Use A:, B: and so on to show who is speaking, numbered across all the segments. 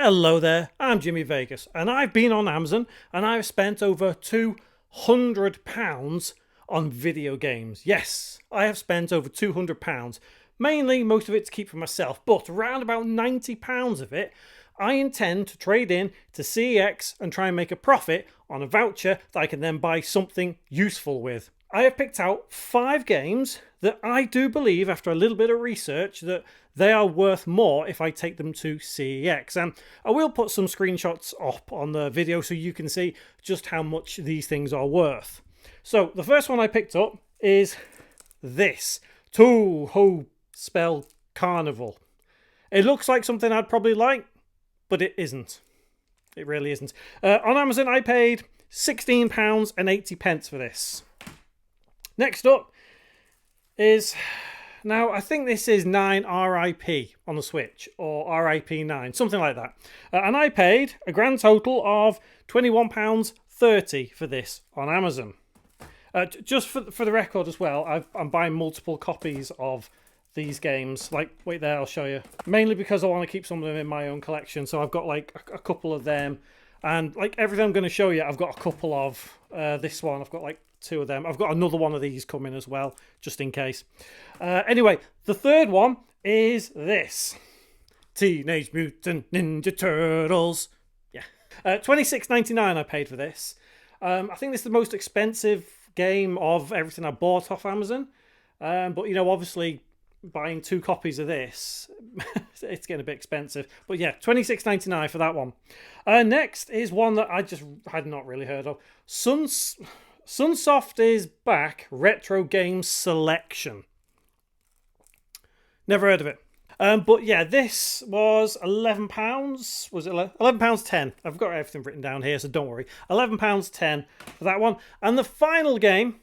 A: Hello there, I'm Jimmy Vegas, and I've been on Amazon and I've spent over £200 on video games. Yes, I have spent over £200. Mainly, most of it to keep for myself, but around about £90 of it I intend to trade in to CEX and try and make a profit on a voucher that I can then buy something useful with. I have picked out 5 games that I do believe, after a little bit of research, that they are worth more if I take them to CEX. And I will put some screenshots up on the video so you can see just how much these things are worth. So the first one I picked up is this Toho Spell Carnival. It looks like something I'd probably like, but it isn't. It really isn't. On Amazon I paid £16.80 for this. Next up is, now I think this is 9 RIP on the Switch, or RIP 9, something like that. And I paid a grand total of £21.30 for this on Amazon. Just for the record as well, I'm buying multiple copies of these games. Like, wait there, I'll show you. Mainly because I want to keep some of them in my own collection. So I've got like a couple of them. And like everything I'm going to show you, I've got a couple of this one. I've got like 2 of them. I've got another one of these coming as well, just in case. Anyway, the third one is this. Teenage Mutant Ninja Turtles. Yeah. $26.99 I paid for this. I think this is the most expensive game of everything I bought off Amazon. But, you know, obviously buying 2 copies of this, it's getting a bit expensive. But yeah, $26.99 for that one. Next is one that I just had not really heard of. Sunsoft is back, retro game selection. Never heard of it. But yeah, this was £11. Was it £11.10? I've got everything written down here, so don't worry. £11.10 for that one. And the final game,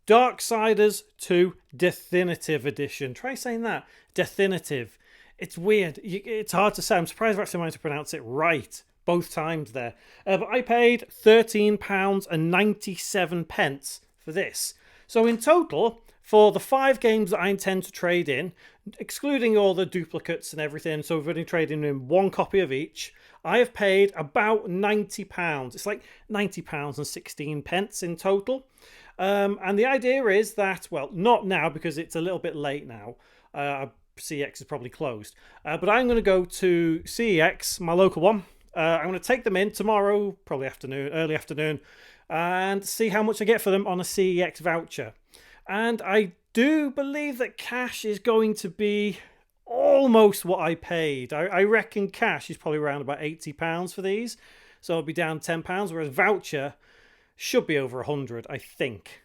A: Darksiders 2 Definitive Edition. Try saying that. Definitive. It's weird. It's hard to say. I'm surprised I've actually managed to pronounce it right both times there. But I paid £13.97 for this. So in total, for the 5 games that I intend to trade in, excluding all the duplicates and everything, so we've only trading in 1 copy of each, I have paid about £90. It's like £90.16 in total. And the idea is that, well, not now because it's a little bit late now. CEX is probably closed. But I'm going to go to CEX, my local one. I'm going to take them in tomorrow, probably early afternoon, and see how much I get for them on a CEX voucher. And I do believe that cash is going to be almost what I paid. I reckon cash is probably around about £80 for these. So it'll be down £10, whereas voucher should be over 100, I think.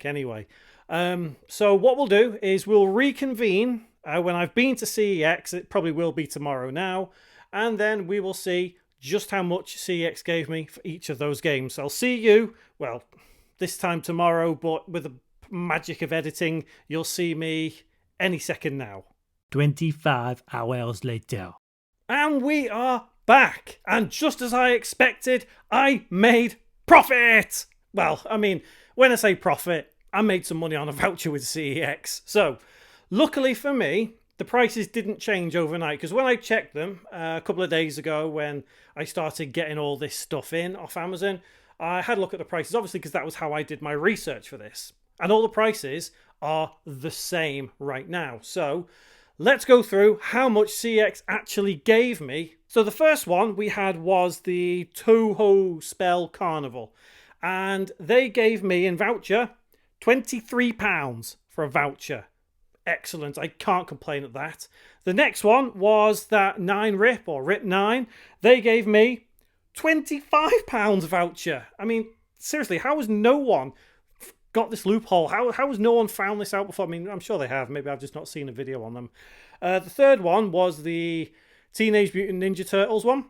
A: Anyway. So what we'll do is we'll reconvene when I've been to CEX. It probably will be tomorrow now. And then we will see just how much CEX gave me for each of those games. So I'll see you, well, this time tomorrow, but with the magic of editing, you'll see me any second now.
B: 25 hours later.
A: And we are back. And just as I expected, I made profit. Well, I mean, when I say profit, I made some money on a voucher with CEX. So, luckily for me, the prices didn't change overnight, because when I checked them a couple of days ago when I started getting all this stuff in off Amazon, I had a look at the prices, obviously, because that was how I did my research for this. And all the prices are the same right now. So let's go through how much CEX actually gave me. So the first one we had was the Toho Spell Carnival. And they gave me in voucher £23 for a voucher. Excellent. I can't complain at that. The next one was that 9 RIP or RIP 9. They gave me £25 voucher. I mean, seriously, how has no one got this loophole? How has no one found this out before? I mean, I'm sure they have. Maybe I've just not seen a video on them. The third one was the Teenage Mutant Ninja Turtles one.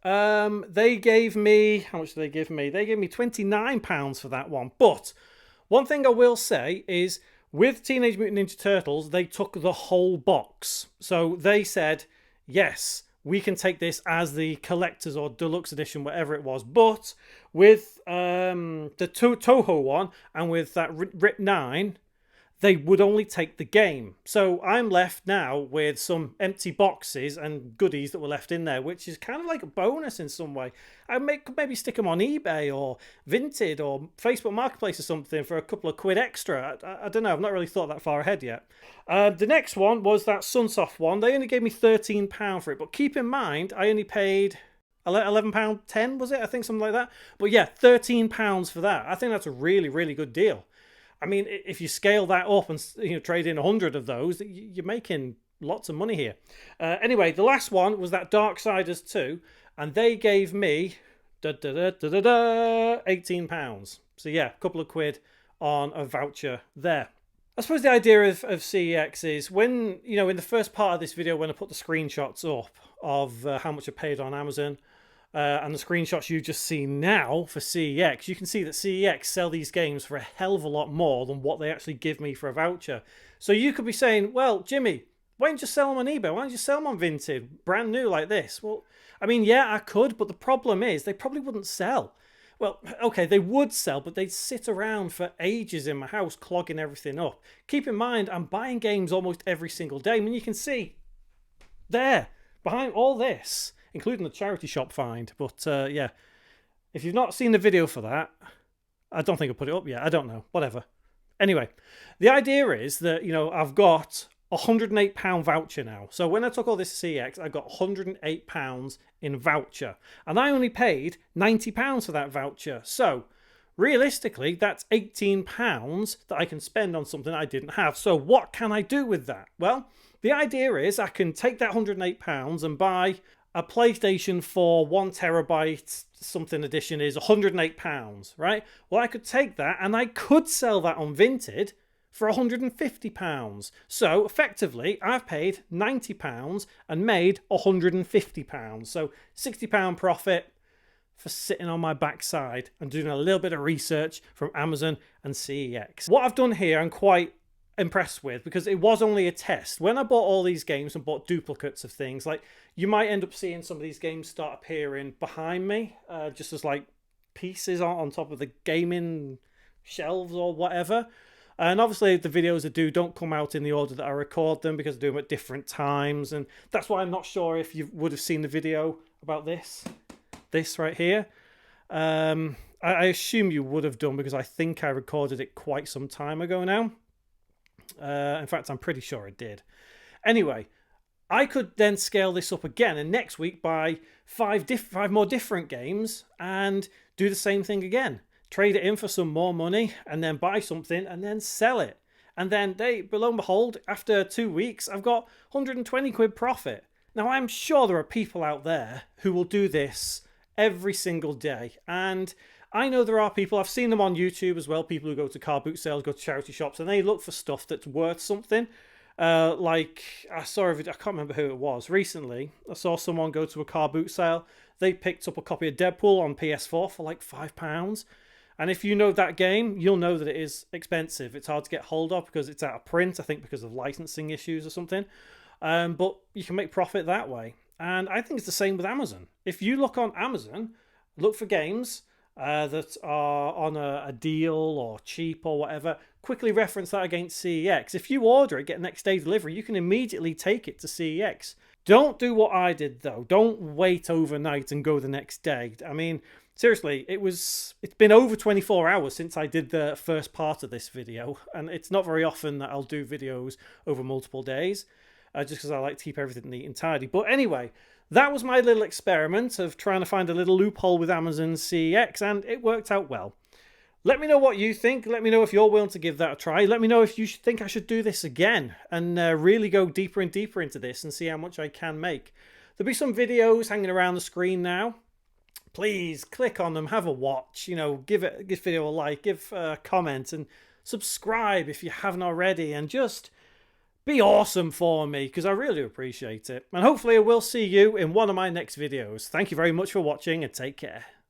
A: They gave me, how much did they give me? They gave me £29 for that one. But one thing I will say is, with Teenage Mutant Ninja Turtles, they took the whole box. So they said, yes, we can take this as the collector's or deluxe edition, whatever it was. But with the Toho one and with that RIP 9, they would only take the game. So I'm left now with some empty boxes and goodies that were left in there, which is kind of like a bonus in some way. Could maybe stick them on eBay or Vinted or Facebook Marketplace or something for a couple of quid extra. I don't know. I've not really thought that far ahead yet. The next one was that Sunsoft one. They only gave me £13 for it. But keep in mind, I only paid £11.10, was it? I think something like that. But yeah, £13 for that. I think that's a really, really good deal. I mean, if you scale that up and trade in 100 of those, you're making lots of money here. Anyway, the last one was that Darksiders 2, and they gave me £18. So yeah, a couple of quid on a voucher there. I suppose the idea of CEX is when, in the first part of this video, when I put the screenshots up of how much I paid on Amazon, and the screenshots you just see now for CEX, you can see that CEX sell these games for a hell of a lot more than what they actually give me for a voucher. So you could be saying, well, Jimmy, why don't you sell them on eBay? Why don't you sell them on Vinted, brand new like this? Well, I mean, yeah, I could, but the problem is they probably wouldn't sell. Well, okay, they would sell, but they'd sit around for ages in my house, clogging everything up. Keep in mind, I'm buying games almost every single day. I mean, you can see there, behind all this, including the charity shop find. But yeah, if you've not seen the video for that, I don't think I'll put it up yet. I don't know. Whatever. Anyway, the idea is that, I've got a £108 voucher now. So when I took all this CEX, I got £108 in voucher. And I only paid £90 for that voucher. So realistically, that's £18 that I can spend on something I didn't have. So what can I do with that? Well, the idea is I can take that £108 and buy a PlayStation 4 1TB something edition is £108, right? Well, I could take that and I could sell that on Vinted for £150. So effectively, I've paid £90 and made £150. So £60 profit for sitting on my backside and doing a little bit of research from Amazon and CEX. What I've done here, I'm quite impressed with, because it was only a test. When I bought all these games and bought duplicates of things, like you might end up seeing some of these games start appearing behind me, just as like pieces on top of the gaming shelves or whatever. And obviously the videos I do don't come out in the order that I record them, because I do them at different times, and that's why I'm not sure if you would have seen the video about this right here. I assume you would have done, because I think I recorded it quite some time ago now. In fact, I'm pretty sure I did. Anyway, I could then scale this up again, and next week buy five more different games and do the same thing again. Trade it in for some more money and then buy something and then sell it. And then lo and behold, after 2 weeks, I've got 120 quid profit. Now, I'm sure there are people out there who will do this every single day. And I know there are people, I've seen them on YouTube as well, people who go to car boot sales, go to charity shops, and they look for stuff that's worth something. Like, I saw a video, I can't remember who it was, recently. I saw someone go to a car boot sale. They picked up a copy of Deadpool on PS4 for like £5. And if you know that game, you'll know that it is expensive. It's hard to get hold of because it's out of print, I think because of licensing issues or something. But you can make profit that way. And I think it's the same with Amazon. If you look on Amazon, look for games that are on a deal or cheap or whatever, quickly reference that against CEX. If you order it, get next day delivery, you can immediately take it to CEX. Don't do what I did though. Don't wait overnight and go the next day. I mean, seriously, it's been over 24 hours since I did the first part of this video, and it's not very often that I'll do videos over multiple days, just because I like to keep everything neat and tidy. But anyway, that was my little experiment of trying to find a little loophole with Amazon CEX, and it worked out well. Let me know what you think. Let me know if you're willing to give that a try. Let me know if you think I should do this again and really go deeper and deeper into this and see how much I can make. There'll be some videos hanging around the screen now. Please click on them, have a watch, give this video a like, give a comment, and subscribe if you haven't already, and just be awesome for me, because I really appreciate it. And hopefully I will see you in one of my next videos. Thank you very much for watching, and take care.